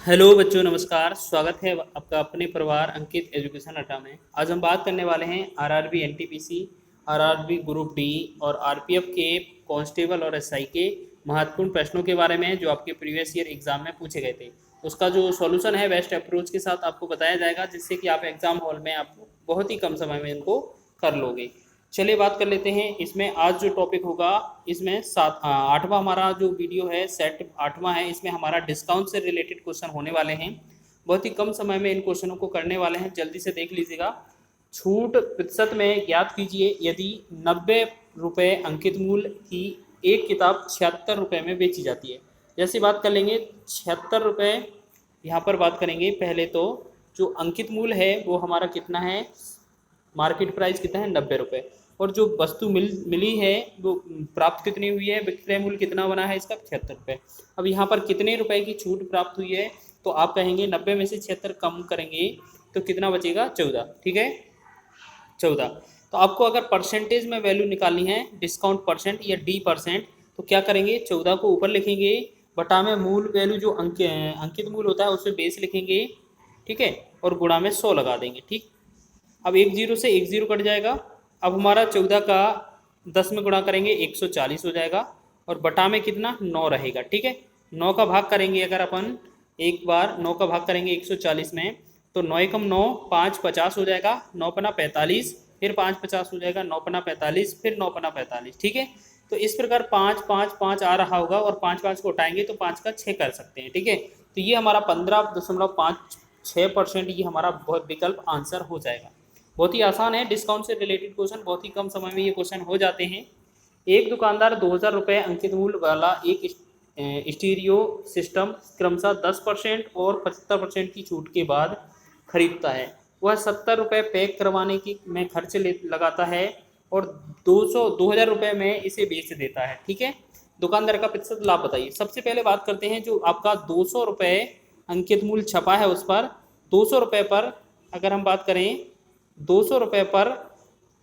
Hello बच्चों, नमस्कार। स्वागत है आपका अपने परिवार अंकित एजुकेशन अड्डा में। आज हम बात करने वाले हैं RRB NTPC, RRB group D और आरपीएफ के कांस्टेबल और एसआई के महत्वपूर्ण प्रश्नों के बारे में जो आपके प्रीवियस ईयर एग्जाम में पूछे गए थे। उसका जो सॉल्यूशन है बेस्ट अप्रोच के साथ आपको बताया जाएगा, जिससे कि आप एग्जाम हॉल में आप बहुत ही कम समय में इनको कर लोगे। चलिए बात कर लेते हैं। इसमें आज जो टॉपिक होगा, इसमें आठवां हमारा जो वीडियो है, सेट आठवां है। इसमें हमारा डिस्काउंट से रिलेटेड क्वेश्चन होने वाले हैं। बहुत ही कम समय में इन क्वेश्चनों को करने वाले हैं, जल्दी से देख लीजिएगा। छूट प्रतिशत में ज्ञात कीजिए यदि 90 रुपये अंकित मूल्य की एक किताब 76 रुपये में बेची जाती है। जैसे बात कर लेंगे 76 रुपये, यहाँ पर बात करेंगे। पहले तो जो अंकित मूल्य है वो हमारा कितना है, मार्केट प्राइस कितना है, 90 रुपये। और जो वस्तु मिली है वो प्राप्त कितनी हुई है, विक्रय मूल्य कितना बना है इसका, 76 रुपये। अब यहाँ पर कितने रुपए की छूट प्राप्त हुई है, तो आप कहेंगे 90 में से 76 कम करेंगे तो कितना बचेगा, 14। ठीक है, 14। तो आपको अगर परसेंटेज में वैल्यू निकालनी है, डिस्काउंट परसेंट या डी परसेंट, तो क्या करेंगे, 14 को ऊपर लिखेंगे, बटा में मूल वैल्यू जो अंकित मूल्य होता है उसमें बेस लिखेंगे। ठीक है, और गुणा में 100 लगा देंगे। ठीक, अब एक जीरो से एक जीरो कट जाएगा। अब हमारा 14 का 10 में गुणा करेंगे 140 हो जाएगा, और बटा में कितना, 9 रहेगा। ठीक है, 9 का भाग करेंगे अगर अपन एक बार 9 का भाग करेंगे 140 में, तो 9 एकम 9, 5 50 हो जाएगा, 9 पना 45, फिर 5 50 हो जाएगा, 9 पना 45, फिर 9 पना 45। ठीक है, तो इस प्रकार 5 5 5 आ रहा होगा, और 5 5 को उठाएंगे तो 5 का 6 कर सकते हैं। ठीक है, तो ये हमारा 15.56% ये हमारा विकल्प आंसर हो जाएगा। बहुत ही आसान है, डिस्काउंट से रिलेटेड क्वेश्चन बहुत ही कम समय में ये क्वेश्चन हो जाते हैं। एक दुकानदार 2000 रुपये अंकित मूल्य वाला एक स्टीरियो सिस्टम क्रमशः 10% और 75% की छूट के बाद खरीदता है। वह 70 रुपये पैक करवाने की में खर्च लगाता है और 2000 रुपये में इसे बेच देता है। ठीक है, दुकानदार का प्रतिशत लाभ बताइए। सबसे पहले बात करते हैं, जो आपका 200 रुपये अंकित मूल्य छपा है उस पर 200 रुपये पर अगर हम बात करें, 200 रुपये पर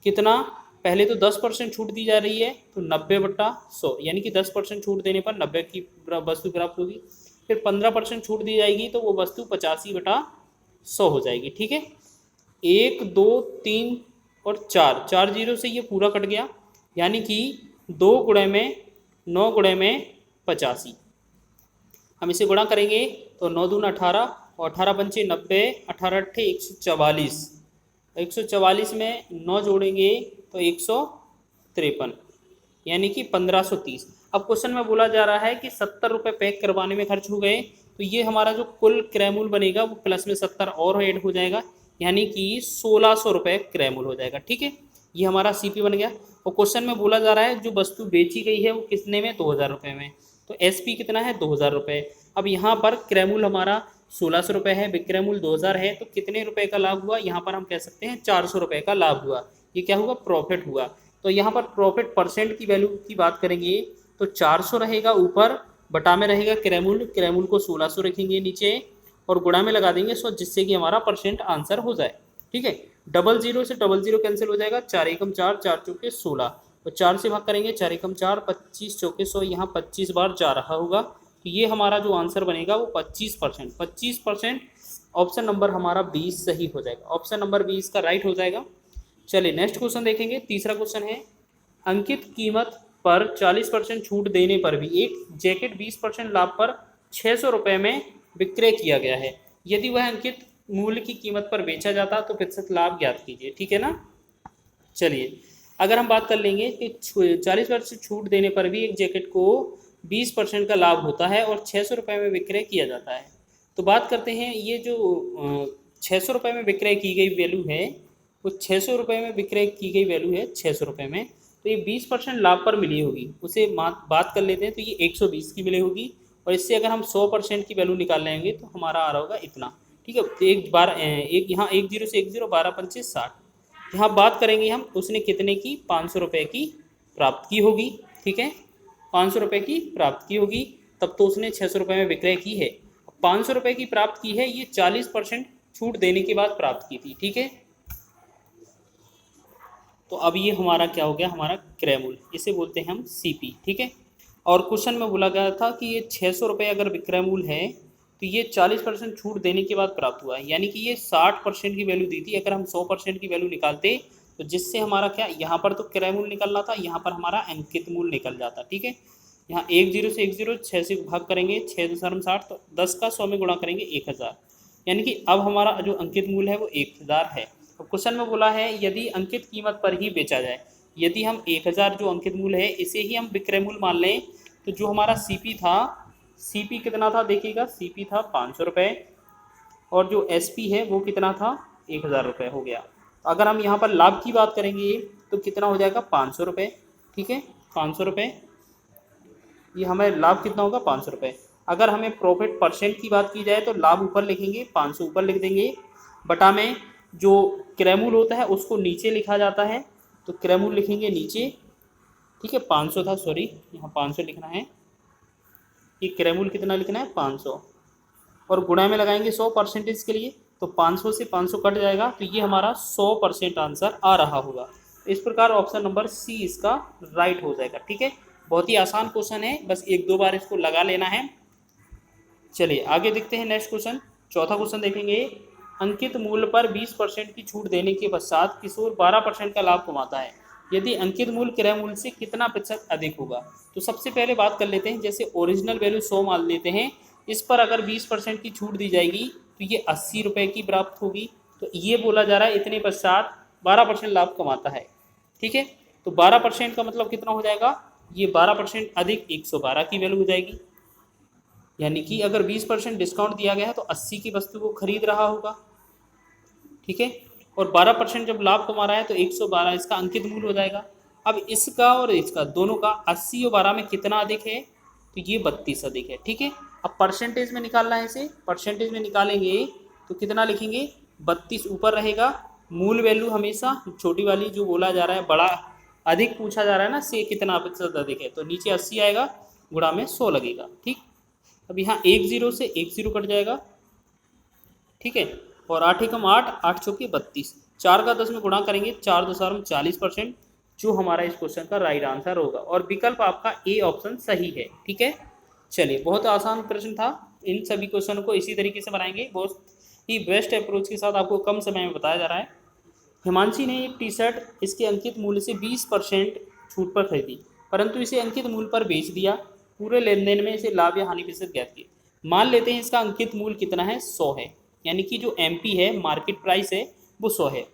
कितना, पहले तो 10% छूट दी जा रही है, तो 90/100, यानी कि 10% छूट देने पर 90 की वस्तु प्राप्त होगी। फिर 15% छूट दी जाएगी तो वो वस्तु 85/100 हो जाएगी। ठीक है, 1 2 3 और 4, 4 जीरो से ये पूरा कट गया, यानी कि 2 गुणे में 9 गुणे में 85। हम इसे गुणा करेंगे तो 9 दूना 18 और 18 पंचे 90, 18 अट्ठे 144, 144 में 9 जोड़ेंगे तो 153, यानी कि 1530। अब क्वेश्चन में बोला जा रहा है कि 70 रुपये पैक करवाने में खर्च हो गए, तो ये हमारा जो कुल क्रय मूल्य बनेगा वो प्लस में 70 और ऐड हो जाएगा, यानी कि 1600 रुपये क्रय मूल्य हो जाएगा। ठीक है, ये हमारा सीपी बन गया। और क्वेश्चन में बोला जा रहा है जो वस्तु बेची गई है वो कितने में, 2000 रुपये में, तो एसपी कितना है, 2000 रुपये। अब यहाँ पर क्रय मूल्य हमारा 1600 रुपये है, विक्रय मूल्य 2000 है, तो कितने रुपए का लाभ हुआ, यहाँ पर हम कह सकते हैं 400 रुपये का लाभ हुआ। ये क्या हुआ, प्रॉफिट हुआ। तो यहाँ पर प्रॉफिट परसेंट की वैल्यू की बात करेंगे तो 400 रहेगा ऊपर, बटा में रहेगा क्रय मूल्य को 1600 रखेंगे नीचे, और गुणा में लगा देंगे 100, जिससे कि हमारा परसेंट आंसर हो जाए। ठीक है, डबल जीरो से डबल जीरो कैंसिल हो जाएगा, 4 एकम 4, 4 चौके 16, और 4 से भाग करेंगे, 4 एकम 4, 25 चौके 100, यहाँ 25 बार जा रहा होगा, तो ये हमारा जो आंसर बनेगा वो 25%। ऑप्शन नंबर हमारा 20 सही हो जाएगा, ऑप्शन नंबर 20 का राइट हो जाएगा। चलिए नेक्स्ट क्वेश्चन देखेंगे। तीसरा क्वेश्चन है, अंकित कीमत पर 40% छूट देने पर भी एक जैकेट 20% लाभ पर 600 रुपये में विक्रय किया गया है। यदि वह अंकित मूल्य की कीमत पर बेचा जाता तो प्रतिशत लाभ ज्ञात कीजिए। ठीक है ना, चलिए अगर हम बात कर लेंगे कि 40% छूट देने पर भी एक जैकेट को 20% का लाभ होता है और 600 रुपये में विक्रय किया जाता है, तो बात करते हैं ये जो 600 रुपये में विक्रय की गई वैल्यू है, वो 600 रुपये में विक्रय की गई वैल्यू है 600 रुपये में, तो ये 20% लाभ पर मिली होगी, उसे बात कर लेते हैं, तो ये 120 की मिली होगी। और इससे अगर हम 100% की वैल्यू निकाल लेंगे तो हमारा आ रहा होगा इतना। ठीक है, तो एक यहाँ 1 जीरो से 1 जीरो, 12 पंचे 60, यहाँ बात करेंगे हम, उसने कितने की, 500 रुपये की प्राप्त की होगी। ठीक है, 500 रुपये की प्राप्त की होगी, तब तो उसने 600 रुपये में विक्रय की है। 500 रुपये की प्राप्त की है, ये 40% छूट देने के बाद प्राप्त की थी। ठीक है, तो अब ये हमारा क्या हो गया, हमारा क्रय मूल्य, इसे बोलते हैं हम सीपी। ठीक है, और क्वेश्चन में बोला गया था कि ये 600 रुपये अगर विक्रय मूल्य है तो ये 40% छूट देने के बाद प्राप्त हुआ है, यानी कि ये 60% की वैल्यू दी थी। अगर हम 100% की वैल्यू निकालते तो जिससे हमारा क्या, यहाँ पर तो क्रय मूल्य निकलना था, यहाँ पर हमारा अंकित मूल्य निकल जाता। ठीक है, यहाँ 10 से 10 6 से भाग करेंगे, 6×60 तो 10 का 100 में गुणा करेंगे 1000, यानी कि अब हमारा जो अंकित मूल्य है वो 1000 है। अब क्वेश्चन में बोला है यदि अंकित कीमत पर ही बेचा जाए, यदि हम 1000 जो अंकित मूल्य है इसे ही हम विक्रय मूल्य मान लें, तो जो हमारा सीपी था, सीपी कितना था देखिएगा, सीपी था 500 रुपये, और जो एसपी है वो कितना था 1000 रुपये हो गया। अगर हम यहाँ पर लाभ की बात करेंगे तो कितना हो जाएगा 500 रुपये। ठीक है, 500 रुपये, ये हमें लाभ कितना होगा 500 रुपये। अगर हमें प्रॉफिट परसेंट की बात की जाए तो लाभ ऊपर लिखेंगे, 500 ऊपर लिख देंगे, बटा में जो क्रय मूल्य होता है उसको नीचे लिखा जाता है, तो क्रय मूल्य लिखेंगे नीचे। ठीक है, 500 था, सॉरी यहाँ 500 लिखना है, ये क्रय मूल्य कितना लिखना है 500, और गुणा में लगाएंगे 100% के लिए, तो 500 से 500 कट जाएगा, तो ये हमारा 100% आंसर आ रहा होगा। इस प्रकार ऑप्शन नंबर सी इसका राइट हो जाएगा। ठीक है, बहुत ही आसान क्वेश्चन है, बस 1-2 बार इसको लगा लेना है। चलिए आगे देखते हैं नेक्स्ट क्वेश्चन। चौथा क्वेश्चन देखेंगे, अंकित मूल्य पर 20% की छूट देने के पश्चात किशोर 12% का लाभ कमाता है, यदि अंकित मूल्य क्रय मूल्य से कितना प्रतिशत अधिक होगा। तो सबसे पहले बात कर लेते हैं, जैसे ओरिजिनल वैल्यू 100 मान लेते हैं, इस पर अगर 20% की छूट दी जाएगी तो ये 80 रुपये की प्राप्त होगी। तो ये बोला जा रहा है इतने पश्चात 12% लाभ कमाता है। ठीक है, तो 12% का मतलब कितना हो जाएगा, ये 12% अधिक 112 की वैल्यू हो जाएगी, यानी कि अगर 20% डिस्काउंट दिया गया है तो 80 की वस्तु को खरीद रहा होगा। ठीक है, और 12% जब लाभ कमा रहा है तो 112 इसका अंकित मूल्य हो जाएगा। अब इसका और इसका दोनों का 80 और 12 में कितना अधिक है, तो ये 32 अधिक है। ठीक है, अब परसेंटेज में निकालना है इसे, परसेंटेज में निकालेंगे तो कितना लिखेंगे 32 ऊपर रहेगा, मूल वैल्यू हमेशा छोटी वाली जो बोला जा रहा है, बड़ा अधिक पूछा जा रहा है ना, से कितना प्रतिशत अधिक है, तो नीचे 80 आएगा, गुणा में 100 लगेगा। ठीक, अब यहाँ 10 से 10 कट जाएगा। ठीक है, और 8 एकम 8, 8 चौके 32, 4 का 10 में गुणा करेंगे, 4 दशमलव 40%, जो हमारा इस क्वेश्चन का राइट आंसर होगा, और विकल्प आपका ए ऑप्शन सही है। ठीक है, चलिए बहुत आसान प्रश्न था, इन सभी क्वेश्चन को इसी तरीके से बनाएंगे, बहुत ही बेस्ट अप्रोच के साथ आपको कम समय में बताया जा रहा है। हिमांशी ने एक टी शर्ट इसके अंकित मूल्य से 20% छूट पर खरीदी, परंतु इसे अंकित मूल्य पर बेच दिया। पूरे लेन देन में इसे लाभ या हानि प्रतिशत ज्ञात किए। मान लेते हैं इसका अंकित मूल्य कितना है 100 है, यानी कि जो एमपी है मार्केट प्राइस है वो 100 है।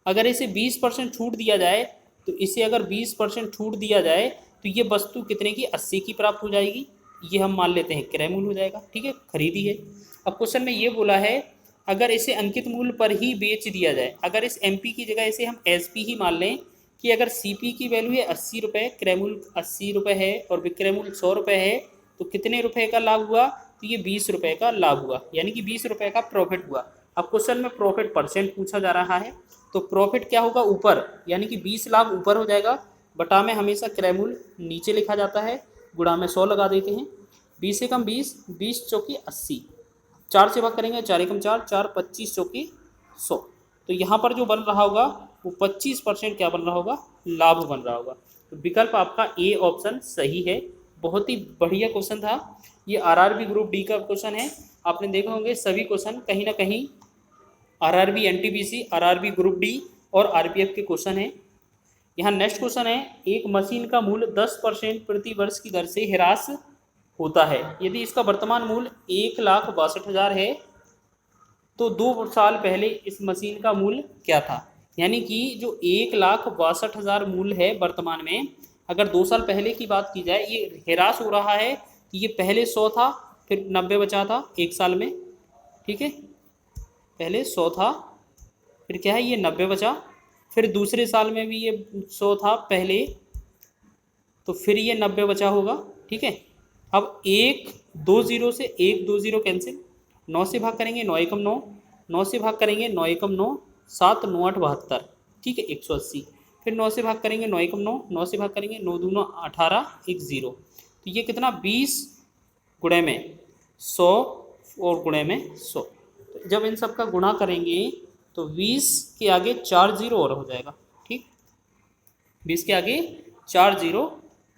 अगर इसे 20% छूट दिया जाए, तो इसे अगर 20% छूट दिया जाए तो ये वस्तु कितने की 80 की प्राप्त हो जाएगी, ये हम मान लेते हैं क्रय मूल्य हो जाएगा। ठीक है, खरीदी है। अब क्वेश्चन में ये बोला है अगर इसे अंकित मूल्य पर ही बेच दिया जाए, अगर इस एमपी की जगह इसे हम एसपी ही मान लें कि अगर सीपी की वैल्यू है 80 रुपये, क्रय मूल्य 80 रुपये है और विक्रय मूल्य 100 रुपये है, तो कितने रुपए का लाभ हुआ, तो ये 20 रुपये का लाभ हुआ, यानी कि 20 रुपये का प्रॉफिट हुआ। अब क्वेश्चन में प्रॉफिट परसेंट पूछा जा रहा है, तो प्रॉफिट क्या होगा ऊपर, यानी कि 20 लाभ ऊपर हो जाएगा, बटा में हमेशा क्रय मूल्य नीचे लिखा जाता है, गुणा में 100 लगा देते हैं। 20 एकम 20, 20 चौकी 80, 4 से भाग करेंगे, 4 एकम 4, 4 25 चौकी 100, तो यहाँ पर जो बन रहा होगा वो 25% क्या बन रहा होगा, लाभ बन रहा होगा। तो विकल्प आपका ए ऑप्शन सही है। बहुत ही बढ़िया क्वेश्चन था ये, आरआरबी ग्रुप डी का क्वेश्चन है। आपने देखे होंगे सभी क्वेश्चन कहीं ना कहीं RRB, NTPC, RRB group D और आरपीएफ के क्वेश्चन है। यहाँ नेक्स्ट क्वेश्चन है, एक मशीन का मूल्य 10% प्रति वर्ष की दर से ह्रास होता है, यदि इसका वर्तमान मूल्य 1,62,000 है तो 2 साल पहले इस मशीन का मूल्य क्या था। यानी कि जो 1,62,000 मूल्य है वर्तमान में, अगर 2 साल पहले की बात की जाए, ये ह्रास हो रहा है कि ये पहले 100 था, फिर 90 बचा था 1 साल में। ठीक है, पहले 100 था, फिर क्या है ये 90 बचा, फिर दूसरे साल में भी ये 100 था पहले, तो फिर ये 90 बचा होगा। ठीक है, अब 120 से 120 कैंसिल, 9 से भाग करेंगे 9 एकम 9, 9 से भाग करेंगे 9 एकम 9, 7 9 8 72। ठीक है, 180, फिर 9 से भाग करेंगे 9 एकम 9, 9 से भाग करेंगे 9 दूना 18, 1 0, तो ये कितना 20 गुणे में 100 और गुणे में 100, तो जब इन सब का गुणा करेंगे तो 20 के आगे 4 0 और हो जाएगा। ठीक, 20 के आगे 4 0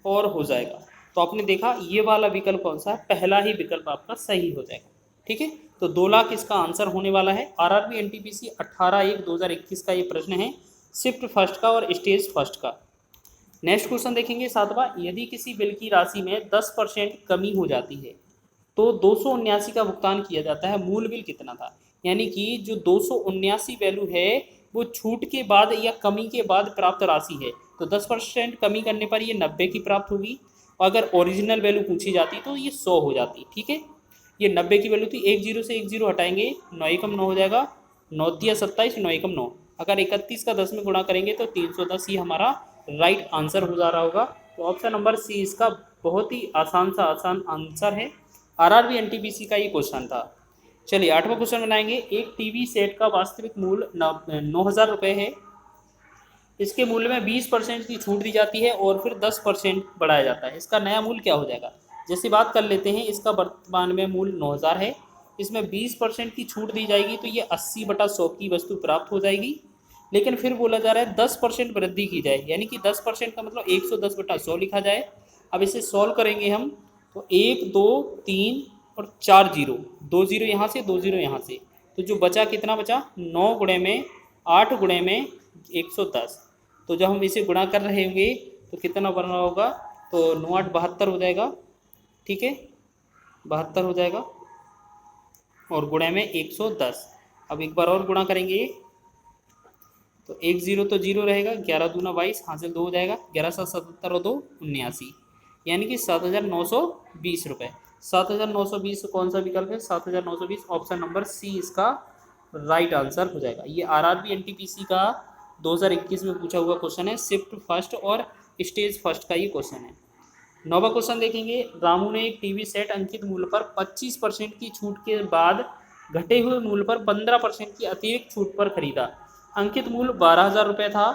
और हो जाएगा। तो आपने देखा ये वाला विकल्प कौन सा है, पहला ही विकल्प आपका सही हो जाएगा। ठीक है। तो 2 लाख इसका आंसर होने वाला है। आरआरबी एनटीपीसी 18/1/2021 का ये प्रश्न है, शिफ्ट फर्स्ट का और स्टेज फर्स्ट का। नेक्स्ट क्वेश्चन देखेंगे 7वां, यदि किसी बिल की राशि में 10% कमी हो जाती है तो 279 का भुगतान किया जाता है, मूल बिल कितना था। यानी कि जो 279 वैल्यू है वो छूट के बाद या कमी के बाद प्राप्त राशि है, तो 10% कमी करने पर ये 90 की प्राप्त होगी। अगर ओरिजिनल वैल्यू पूछी जाती तो ये 100 हो जाती। ठीक है, ये 90 की वैल्यू थी। 10 से 10 हटाएंगे, 9 एकम 9 हो जाएगा, 9 तिया 27, 9 एकम 9। अगर 31 का 10 में गुणा करेंगे तो 310 ही हमारा राइट आंसर हो जा रहा होगा। तो ऑप्शन नंबर सी इसका बहुत ही आसान आंसर है। आरआरबी एनटीपीसी का ये क्वेश्चन था। चलिए 8वां क्वेश्चन बनाएंगे। एक टीवी सेट का वास्तविक मूल्य 9,000 रुपये है। इसके मूल्य में 20% की छूट दी जाती है और फिर 10% बढ़ाया जाता है। इसका नया मूल्य क्या हो जाएगा। जैसे बात कर लेते हैं, इसका वर्तमान में मूल्य 9,000 है, इसमें 20% की छूट दी जाएगी तो ये 80/100 की वस्तु प्राप्त हो जाएगी। लेकिन फिर बोला जा रहा है 10% वृद्धि की जाए, यानी कि 10% का मतलब 110/100 लिखा जाए। अब इसे सॉल्व करेंगे हम तो 1 2 3 और 4 जीरो, 2 जीरो यहाँ से 2 जीरो यहाँ से, तो जो बचा कितना बचा 9 गुणे में 8 गुणे में 110। तो जब हम इसे गुणा कर रहे होंगे तो कितना बन रहा होगा, तो 9 8 72 हो जाएगा। ठीक है, 72 हो जाएगा और गुणे में 110। अब एक बार और गुणा करेंगे तो 1 जीरो तो जीरो रहेगा, 11 दूना 22, हासिल 2 हो जाएगा, 11 7 77 और 2 79, यानी कि 7,920 रुपये। 7,920 कौन सा विकल्प है, 7,920 ऑप्शन नंबर सी इसका राइट आंसर हो जाएगा। ये आरआरबी एनटीपीसी का 2021 में पूछा हुआ क्वेश्चन है, शिफ्ट फर्स्ट और स्टेज फर्स्ट का ये क्वेश्चन है। 9वां क्वेश्चन देखेंगे। रामू ने एक टीवी सेट अंकित मूल्य पर 25% की छूट के बाद घटे हुए मूल्य पर 15% की अतिरिक्त छूट पर खरीदा। अंकित मूल्य 12,000 रुपये था,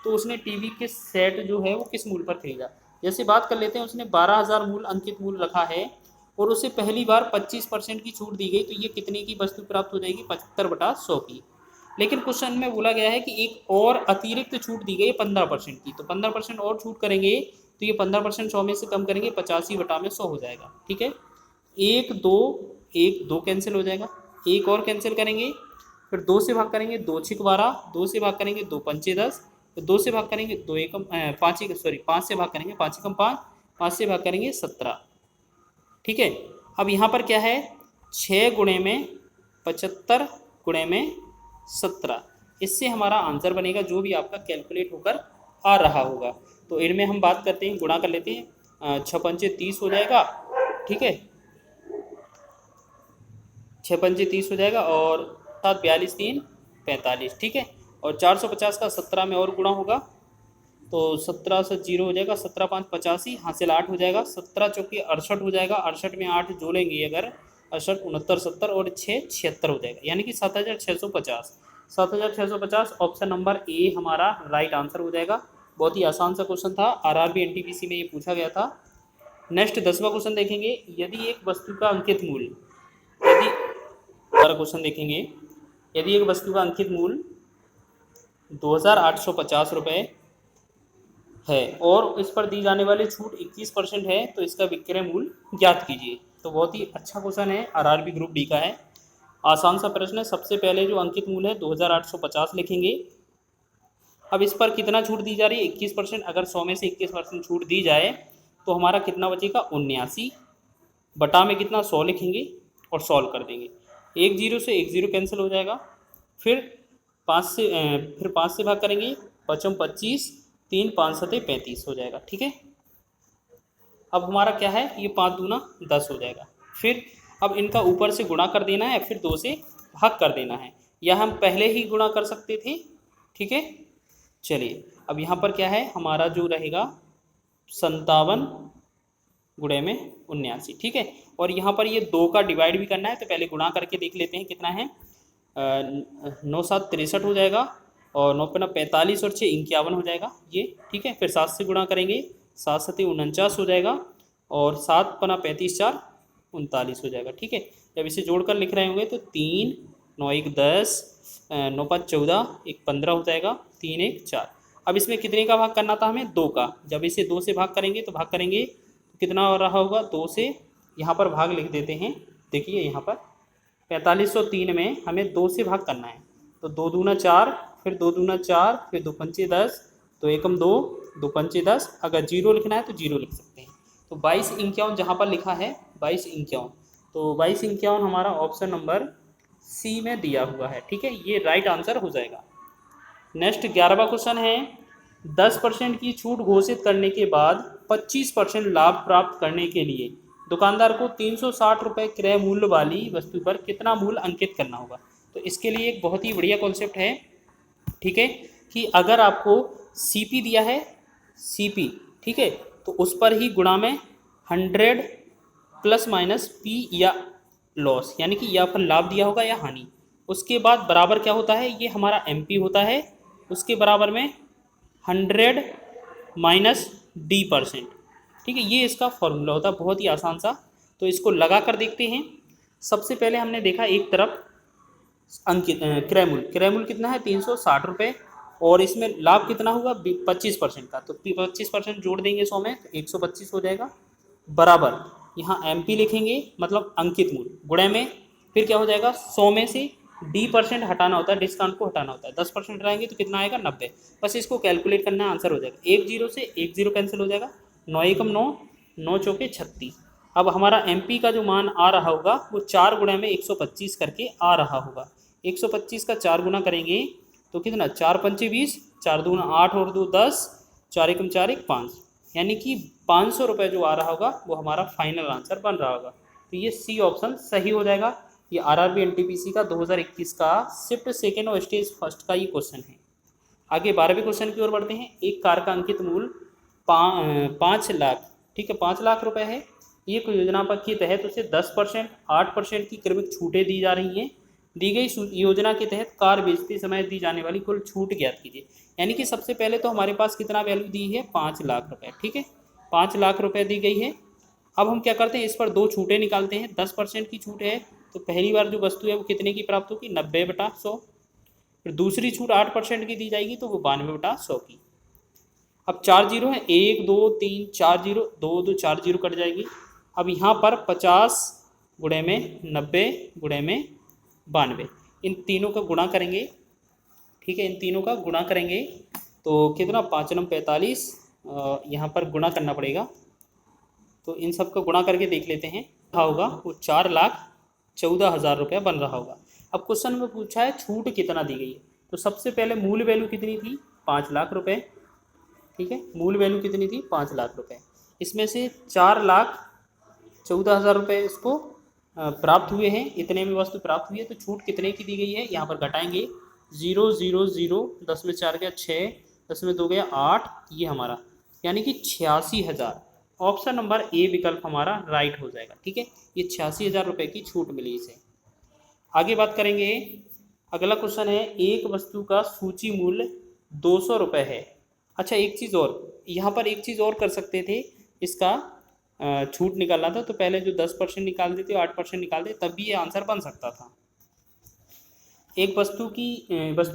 तो उसने टीवी के सेट जो है वो किस मूल्य पर खरीदा। जैसे बात कर लेते हैं, उसने 12,000 मूल्य अंकित मूल्य रखा है और उसे पहली बार 25% की छूट दी गई, तो ये कितने की वस्तु प्राप्त हो जाएगी, 75/100 की। लेकिन क्वेश्चन में बोला गया है कि एक और अतिरिक्त छूट दी गई 15% की, तो 15% और छूट करेंगे तो ये 15% 100 में से कम करेंगे 85/100 हो जाएगा। ठीक है, 1 2 कैंसिल हो जाएगा, एक और कैंसिल करेंगे, फिर 2 से भाग करेंगे, 2 6 12, 2 से भाग करेंगे 2 पंचे 10, तो 2 से भाग करेंगे 2 एकम 5 से भाग करेंगे 5 एकम 5, 5 से भाग करेंगे 17। ठीक है, अब यहाँ पर क्या है, 6 गुणे में 75 गुणे में 17, इससे हमारा आंसर बनेगा जो भी आपका कैलकुलेट होकर आ रहा होगा। तो इनमें हम बात करते हैं, गुणा कर लेते हैं, 6 पंचे 30 हो जाएगा। ठीक है, 6 पंचे 30 हो जाएगा और 7 42 3 45। ठीक है, और 450 का 17 में और गुणा होगा तो 17 से 0 हो जाएगा, 17 5 85, हासिल 8 हो जाएगा, 17 चौकी 68 हो जाएगा, 68 में 8 जोड़ेंगे अगर 68 69 70 और 6 76 हो जाएगा, यानी कि 7,650। 7,650 ऑप्शन नंबर ए हमारा राइट आंसर हो जाएगा। बहुत ही आसान सा क्वेश्चन था, आरआरबी एनटीपीसी में ये पूछा गया था। नेक्स्ट 10वां क्वेश्चन देखेंगे। यदि एक वस्तु का अंकित मूल्य, यदि क्वेश्चन देखेंगे, यदि एक वस्तु का अंकित मूल्य 2,850 रुपये है और इस पर दी जाने वाली छूट 21% है, तो इसका विक्रय मूल्य ज्ञात कीजिए। तो बहुत ही अच्छा क्वेश्चन है, आरआरबी ग्रुप डी का है, आसान सा प्रश्न है। सबसे पहले जो अंकित मूल्य है 2,850 लिखेंगे। अब इस पर कितना छूट दी जा रही है, 21%। अगर 100 में से 21% छूट दी जाए तो हमारा कितना बचेगा, 79 बटा में कितना 100 लिखेंगे और सॉल्व कर देंगे। 1 जीरो से 1 जीरो कैंसिल हो जाएगा, फिर 5 से भाग करेंगे, 5 25, 3 5 7 35 हो जाएगा। ठीक है, अब हमारा क्या है, ये 5 दूना 10 हो जाएगा। फिर अब इनका ऊपर से गुणा कर देना है, फिर 2 से भाग कर देना है, या हम पहले ही गुणा कर सकते थे। ठीक है, चलिए अब यहाँ पर क्या है, हमारा जो रहेगा 57 गुणे में 79। ठीक है, और यहाँ पर ये 2 का डिवाइड भी करना है, तो पहले गुणा करके देख लेते हैं कितना है। 9 7 63 हो जाएगा और 9 पन्ना 45 और 6 51 हो जाएगा ये। ठीक है, फिर 7 से गुणा करेंगे, 7 7 49 हो जाएगा और 7 पन्ना 35 4 39 हो जाएगा। ठीक है, जब इसे जोड़कर लिख रहे होंगे तो 3 9 1 10, 9 5 14, 1 15 हो जाएगा, 3 1 4। अब इसमें कितने का भाग करना था हमें, 2 का। जब इसे 2 से भाग करेंगे तो भाग करेंगे तो कितना हो रहा होगा, 2 से यहाँ पर भाग लिख देते हैं। देखिए यहाँ पर 4503 में हमें 2 से भाग करना है, तो 2 दूना 4, फिर 2 दूना 4, फिर 2 पंचे 10, तो एकम 2, 2 पंचे 10। अगर जीरो लिखना है तो जीरो लिख सकते हैं। तो 2251 जहाँ पर लिखा है 2251, तो 2251 हमारा ऑप्शन नंबर सी में दिया हुआ है। ठीक है, ये राइट आंसर हो जाएगा। नेक्स्ट 11वां क्वेश्चन है, 10% की छूट घोषित करने के बाद 25% लाभ प्राप्त करने के लिए दुकानदार को 360 रुपये क्रय मूल्य वाली वस्तु पर कितना मूल्य अंकित करना होगा। तो इसके लिए एक बहुत ही बढ़िया कॉन्सेप्ट है, ठीक है, कि अगर आपको सीपी दिया है, सीपी, ठीक है, तो उस पर ही गुणा में 100 प्लस माइनस पी या लॉस, यानी कि या फिर लाभ दिया होगा या हानि। उसके बाद बराबर क्या होता है, ये हमारा एमपी होता है, उसके बराबर में 100 माइनस D%। ठीक है, ये इसका फॉर्मूला होता है, बहुत ही आसान सा। तो इसको लगा कर देखते हैं। सबसे पहले हमने देखा एक तरफ अंकित क्रय मूल्य कितना है 360 रुपये, और इसमें लाभ कितना होगा 25% का, तो 25% जोड़ देंगे 100 में तो 125 हो जाएगा, बराबर यहाँ एमपी लिखेंगे मतलब अंकित मूल्य, गुणे में फिर क्या हो जाएगा 100 में से D% हटाना होता है, डिस्काउंट को हटाना होता है, 10% हटाएंगे तो कितना आएगा 90। बस इसको कैलकुलेट करना है, आंसर हो जाएगा। एक जीरो से एक जीरो कैंसिल हो जाएगा, 9 एकम 9, 9 चौके 36। अब हमारा एमपी का जो मान आ रहा होगा वो 4 गुणा में 125 करके आ रहा होगा। 125 का 4 गुना करेंगे तो कितना 4 पंचे 20, 4 दूना 8 और 2 10, 4 एकम 4 एक 5, यानी कि 500 रुपये जो आ रहा होगा वो हमारा फाइनल आंसर बन रहा होगा। तो ये सी ऑप्शन सही हो जाएगा। ये आरआरबी एनटीपीसी का 2021 का शिफ्ट सेकेंड और स्टेज फर्स्ट का ये क्वेश्चन है। आगे 12वें क्वेश्चन की ओर बढ़ते हैं। एक कार का अंकित मूल्य 5 लाख, ठीक है, 5 लाख रुपए है। ये कोई योजना पर के तहत उसे 10%, 8% की क्रमिक छूटें दी जा रही हैं। दी गई योजना के तहत कार बेचते समय दी जाने वाली कुल छूट ज्ञात कीजिए। यानी कि सबसे पहले तो हमारे पास कितना वैल्यू दी है 5 लाख रुपए, ठीक है, 5 लाख रुपए दी गई है। अब हम क्या करते हैं, इस पर 2 छूटें निकालते हैं। 10% की छूट है तो पहली बार जो वस्तु है वो कितने की प्राप्त होगी 90/100। फिर दूसरी छूट 8% की दी जाएगी तो वो 92/100 की। अब 4 जीरो है, 1 2 3 4 जीरो, 2 2 4 जीरो कट जाएगी। अब यहाँ पर 50 गुणे में 90 गुणे में 92, इन तीनों का गुणा करेंगे, ठीक है, इन तीनों का गुणा करेंगे तो कितना 5 9 45, यहाँ पर गुणा करना पड़ेगा। तो इन सब का गुणा करके देख लेते हैं, क्या होगा वो 4,14,000 रुपया बन रहा होगा। अब क्वेश्चन में पूछा है छूट कितना दी गई है, तो सबसे पहले मूल वैल्यू कितनी थी 5 लाख रुपए, ठीक है, मूल वैल्यू कितनी थी 5 लाख रुपए। इसमें से 4,14,000 रुपये इसको प्राप्त हुए हैं, इतने में वस्तु प्राप्त हुई है, तो छूट कितने की दी गई है यहाँ पर घटाएंगे 0 0 0, 10 में 4 गया 6, 10 में 2 गया 8, ये हमारा यानी कि 86,000। ऑप्शन नंबर ए विकल्प हमारा राइट हो जाएगा। ठीक है, ये 86,000 रुपये की छूट मिली इसे। आगे बात करेंगे, अगला क्वेश्चन है, एक वस्तु का सूची मूल्य 200 रुपये है। अच्छा, एक चीज़ और, यहाँ पर एक चीज़ और कर सकते थे, इसका छूट निकालना था तो पहले जो 10% निकाल देते 8% निकाल देते तब भी ये आंसर बन सकता था। एक वस्तु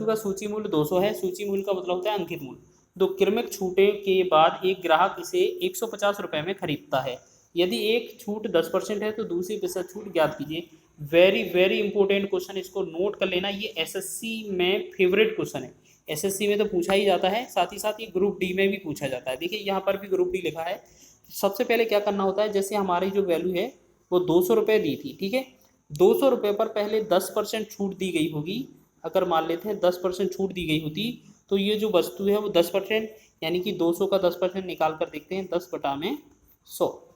का सूची मूल्य 200 है। सूची मूल्य का मतलब होता है अंकित मूल्य। 2 क्रमिक छूटे के बाद एक ग्राहक इसे 150 रुपये में खरीदता है। यदि एक छूट 10% है तो दूसरी प्रतिशत छूट ज्ञात कीजिए। वेरी वेरी इंपॉर्टेंट क्वेश्चन, इसको नोट कर लेना। ये एसएससी में फेवरेट क्वेश्चन है, एसएससी में तो पूछा ही जाता है, साथ ही साथ ये ग्रुप डी में भी पूछा जाता है। देखिए यहाँ पर भी ग्रुप डी लिखा है। सबसे पहले क्या करना होता है, जैसे हमारी जो वैल्यू है वो 200 रुपये दी थी, ठीक है, 200 रुपये पर पहले 10% छूट दी गई होगी। अगर मान लेते हैं 10% छूट दी गई होती तो ये जो वस्तु है वो 10%, यानी कि 200 का 10% निकाल कर देखते हैं, 10/100,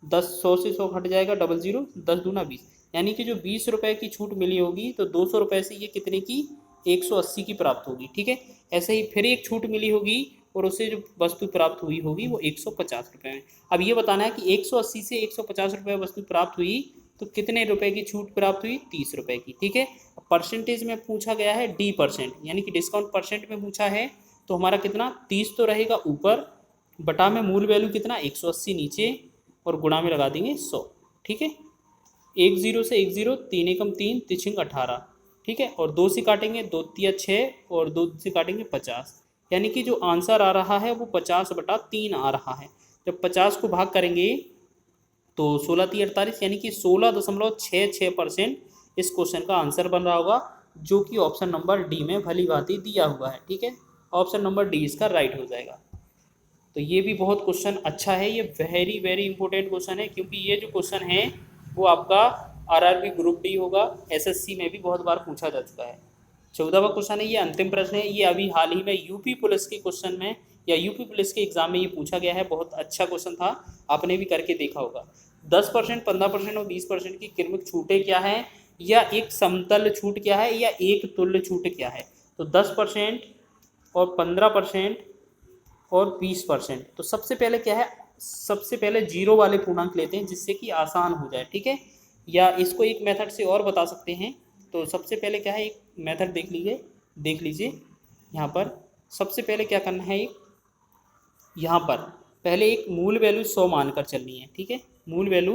100 से 100 हट जाएगा, 00, 10 दूना 20, यानी कि जो 20 रुपये की छूट मिली होगी तो 200 रुपये से ये कितने की 180 की प्राप्त होगी। ठीक है, ऐसे ही फिर एक छूट मिली होगी और उससे जो वस्तु प्राप्त हुई होगी वो 150 रुपये में। अब ये बताना है कि 180 से 150 रुपये वस्तु प्राप्त हुई तो कितने रुपए की छूट प्राप्त हुई 30 रुपये की। ठीक है, परसेंटेज में पूछा गया है D%, यानी कि डिस्काउंट परसेंट में पूछा है तो हमारा कितना 30 तो रहेगा ऊपर, बटा में मूल वैल्यू कितना 180 नीचे और गुणा में लगा देंगे 100। ठीक है, 1 0 से 1 0, 3 एकम 3, तिछिंग 18, ठीक है, और 2 से काटेंगे 2 तिया 6 और 2 से काटेंगे 50, यानी कि जो आंसर आ रहा है वो 50/3 आ रहा है। जब 50 को भाग करेंगे तो 16 3 48, यानी कि 16.66%, इस क्वेश्चन का आंसर बन रहा होगा, जो कि ऑप्शन नंबर डी में भली भांति दिया हुआ है। ठीक है, ऑप्शन नंबर डी इसका राइट हो जाएगा। तो ये भी बहुत क्वेश्चन अच्छा है, ये वेरी वेरी इंपॉर्टेंट क्वेश्चन है, क्योंकि ये जो क्वेश्चन है वो आपका आरआरबी ग्रुप डी होगा, एसएससी में भी बहुत बार पूछा जा चुका है। 14वां क्वेश्चन है, ये अंतिम प्रश्न है, ये अभी हाल ही में यूपी पुलिस के क्वेश्चन में या यूपी पुलिस के एग्जाम में ये पूछा गया है। बहुत अच्छा क्वेश्चन था, आपने भी करके देखा होगा। 10%, 15% और 20% की क्रमिक छूटें क्या है, या एक समतल छूट क्या है, या एक तुल्य छूट क्या है। तो 10% और 15% और 20%। तो सबसे पहले क्या है, सबसे पहले जीरो वाले पूर्णांक लेते हैं, जिससे कि आसान हो जाए। ठीक है, या इसको एक मेथड से और बता सकते हैं। तो सबसे पहले क्या है, एक मेथड देख लीजिए यहाँ पर। सबसे पहले क्या करना है, एक यहाँ पर पहले एक मूल वैल्यू 100 मानकर चलनी है। ठीक है, मूल वैल्यू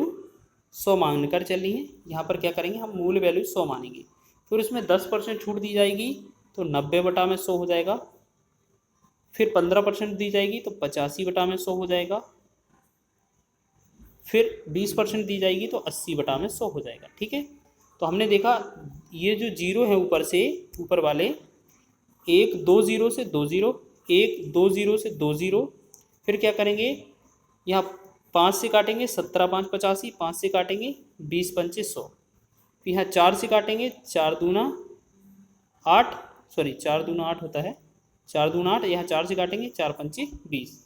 100 मानकर चलनी है। यहाँ पर क्या करेंगे, हम मूल वैल्यू 100 मानेंगे, फिर उसमें 10% छूट दी जाएगी तो 90/100 हो जाएगा। फिर 15% दी जाएगी तो 85/100 हो जाएगा। फिर 20% दी जाएगी तो 80/100 हो जाएगा। ठीक है, तो हमने देखा ये जो जीरो है ऊपर से, ऊपर वाले, एक 2 जीरो से 2 जीरो, एक 2 जीरो से 2 जीरो। फिर क्या करेंगे, यहाँ 5 से काटेंगे 17 5 85, 5 से काटेंगे 20 पंचे 100। फिर यहाँ 4 से काटेंगे 4 दूना 8, सॉरी 4 दूना 8 होता है, 4 दूना 8, यहाँ 4 से काटेंगे 4 पंचे 20।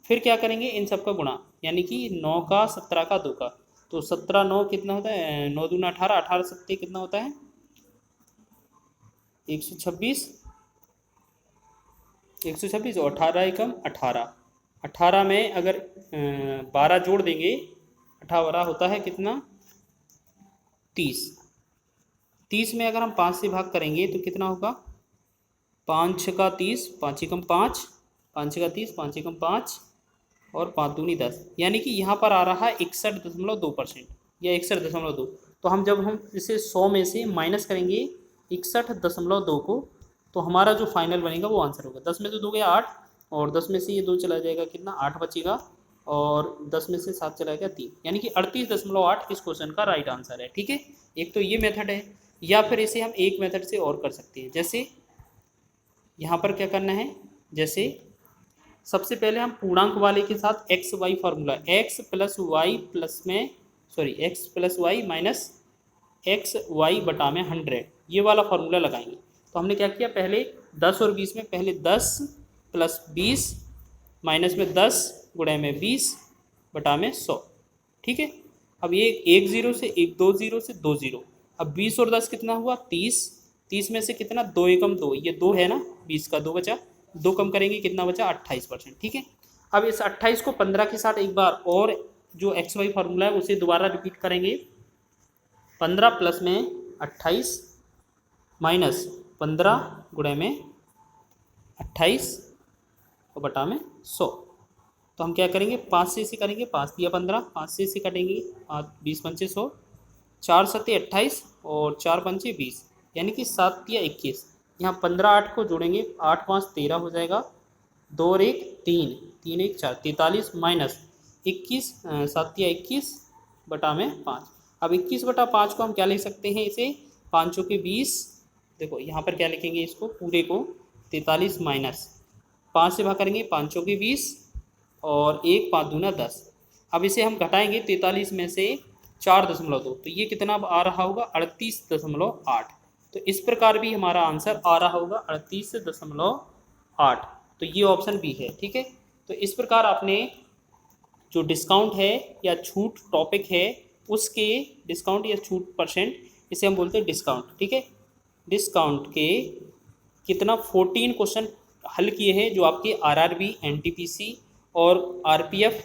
फिर क्या करेंगे, इन सब का गुणा, यानी कि 9 का 17 का 2 का, तो 17 9 कितना होता है, 9 दूना 18, 18 7 कितना होता है 126, 126 और 18 एकम 18, 18 में अगर 12 जोड़ देंगे, 18 होता है कितना 30, 30 में अगर हम 5 से भाग करेंगे तो कितना होगा, 5 6 का 30, 5 एकम 5, 5 6 का 30, 5 एकम 5 और 5 दूनी 10, यानी कि यहाँ पर आ रहा है 61.2% या 61.2। तो हम जब हम इसे 100 में से माइनस करेंगे 61.2 को, तो हमारा जो फाइनल बनेगा वो आंसर होगा। 10 में से 2 गया 8, और 10 में से ये 2 चला जाएगा कितना, 8 बचेगा, और 10 में से 7 चला गया 3, यानी कि 38.8 इस क्वेश्चन का राइट आंसर है। ठीक है, एक तो ये मेथड है, या फिर इसे हम एक मेथड से और कर सकते हैं। जैसे यहाँ पर क्या करना है, जैसे सबसे पहले हम पूर्णांक वाले के साथ X Y formula, X plus Y plus में, sorry X plus Y minus X Y बटा में 100, ये वाला फार्मूला लगाएंगे। तो हमने क्या किया, पहले 10 और 20 में पहले 10 प्लस 20 माइनस में 10 गुणे में 20 बटा में 100। ठीक है, अब ये एक जीरो से एक, 2 जीरो से 2 जीरो, अब 20 और 10 कितना हुआ 30, 30 में से कितना 2 एकम 2, ये 2 है ना, 20 का 2 बचा, 2 कम करेंगे कितना बचा 28%। ठीक है, अब इस 28 को 15 के साथ एक बार और जो एक्स वाई फार्मूला है उसे दोबारा रिपीट करेंगे। 15 प्लस में 28 माइनस 15 गुणे में 28 और बटा में 100। तो हम क्या करेंगे, 5 से इसे करेंगे, 5 दिया 15, 5 से इसे कटेंगे, 20 पंचे 100, 4 सत्ते 28 और 4 पंचे 20, यानी कि 7 दिया 21। यहाँ 15 8 को जोड़ेंगे, 8 5 13 हो जाएगा, 2 और 1 3, 3 1 4, 43 माइनस 21, 7 दिया 21 बटा में 5। अब 21 बटा 5 को हम क्या लिख सकते हैं, इसे 5 के 20, देखो यहाँ पर क्या लिखेंगे इसको पूरे को, 43 माइनस 5 से भाग करेंगे, 5 के 20 और 1 5 दूना 10। अब इसे हम घटाएंगे 43 में से 4.2, तो ये कितना आ रहा होगा 38.8। तो इस प्रकार भी हमारा आंसर आ रहा होगा 38.8। तो ये ऑप्शन बी है। ठीक है, तो इस प्रकार आपने जो डिस्काउंट है या छूट टॉपिक है उसके डिस्काउंट या छूट परसेंट, इसे हम बोलते हैं डिस्काउंट। ठीक है, डिस्काउंट के कितना 14 क्वेश्चन हल किए हैं, जो आपके आरआरबी, एनटीपीसी और आरपीएफ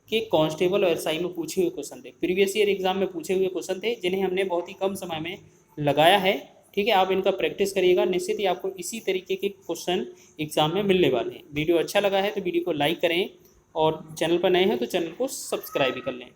के कांस्टेबल और एसआई में पूछे हुए क्वेश्चन थे, प्रीवियस ईयर एग्जाम में पूछे हुए क्वेश्चन थे, जिन्हें हमने बहुत ही कम समय में लगाया है। ठीक है, आप इनका प्रैक्टिस करिएगा, निश्चित ही आपको इसी तरीके के क्वेश्चन एग्जाम में मिलने वाले हैं। वीडियो अच्छा लगा है तो वीडियो को लाइक करें, और चैनल पर नए हैं तो चैनल को सब्सक्राइब भी कर लें।